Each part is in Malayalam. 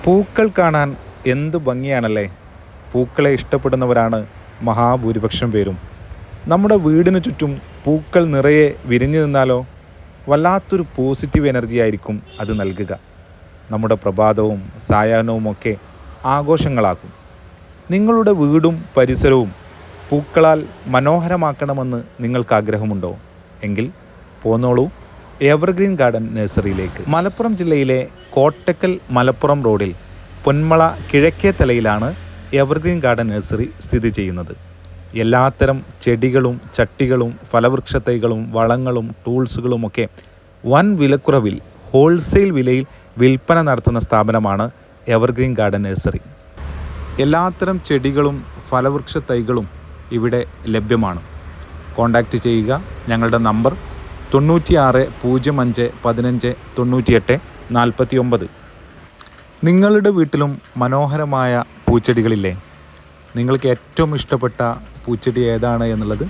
പൂക്കൾ കാണാൻ എന്ത് ഭംഗിയാണല്ലേ. പൂക്കളെ ഇഷ്ടപ്പെടുന്നവരാണ് മഹാഭൂരിപക്ഷം പേരും. നമ്മുടെ വീടിന് ചുറ്റും പൂക്കൾ നിറയെ വിരിഞ്ഞു നിന്നാലോ വല്ലാത്തൊരു പോസിറ്റീവ് എനർജി ആയിരിക്കും അത് നൽകുക. നമ്മുടെ പ്രഭാതവും സായാഹ്നവും ഒക്കെ ആഘോഷങ്ങളാക്കും. നിങ്ങളുടെ വീടും പരിസരവും പൂക്കളാൽ മനോഹരമാക്കണമെന്ന് നിങ്ങൾക്ക് ആഗ്രഹമുണ്ടോ? എങ്കിൽ പോന്നോളൂ എവർഗ്രീൻ ഗാർഡൻ നഴ്സറിയിലേക്ക്. മലപ്പുറം ജില്ലയിലെ കോട്ടക്കൽ മലപ്പുറം റോഡിൽ പൊന്മള കിഴക്കേ തലയിലാണ് എവർഗ്രീൻ ഗാർഡൻ നഴ്സറി സ്ഥിതി ചെയ്യുന്നത്. എല്ലാത്തരം ചെടികളും ചട്ടികളും ഫലവൃക്ഷ തൈകളും വളങ്ങളും ടൂൾസുകളുമൊക്കെ വൻ വിലക്കുറവിൽ ഹോൾസെയിൽ വിലയിൽ വിൽപ്പന നടത്തുന്ന സ്ഥാപനമാണ് എവർഗ്രീൻ ഗാർഡൻ നഴ്സറി. എല്ലാത്തരം ചെടികളും ഫലവൃക്ഷ തൈകളും ഇവിടെ ലഭ്യമാണ്. കോൺടാക്റ്റ് ചെയ്യുക. ഞങ്ങളുടെ നമ്പർ 96 05 15 98 49. നിങ്ങളുടെ വീട്ടിലും മനോഹരമായ പൂച്ചെടികളില്ലേ? നിങ്ങൾക്ക് ഏറ്റവും ഇഷ്ടപ്പെട്ട പൂച്ചെടി ഏതാണ് എന്നുള്ളത്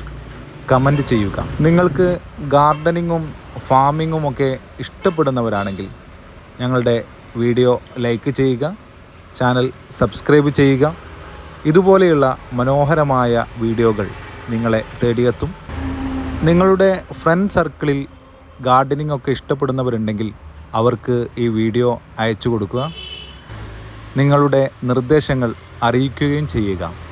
കമൻറ്റ് ചെയ്യുക. നിങ്ങൾക്ക് ഗാർഡനിങ്ങും ഫാമിങ്ങും ഒക്കെ ഇഷ്ടപ്പെടുന്നവരാണെങ്കിൽ ഞങ്ങളുടെ വീഡിയോ ലൈക്ക് ചെയ്യുക, ചാനൽ സബ്സ്ക്രൈബ് ചെയ്യുക. ഇതുപോലെയുള്ള മനോഹരമായ വീഡിയോകൾ നിങ്ങളെ തേടിയെത്തും. നിങ്ങളുടെ ഫ്രണ്ട് സർക്കിളിൽ ഗാർഡനിങ് ഒക്കെ ഇഷ്ടപ്പെടുന്നവരുണ്ടെങ്കിൽ അവർക്ക് ഈ വീഡിയോ അയച്ചു കൊടുക്കുക. നിങ്ങളുടെ നിർദ്ദേശങ്ങൾ അറിയിക്കുകയും ചെയ്യുക.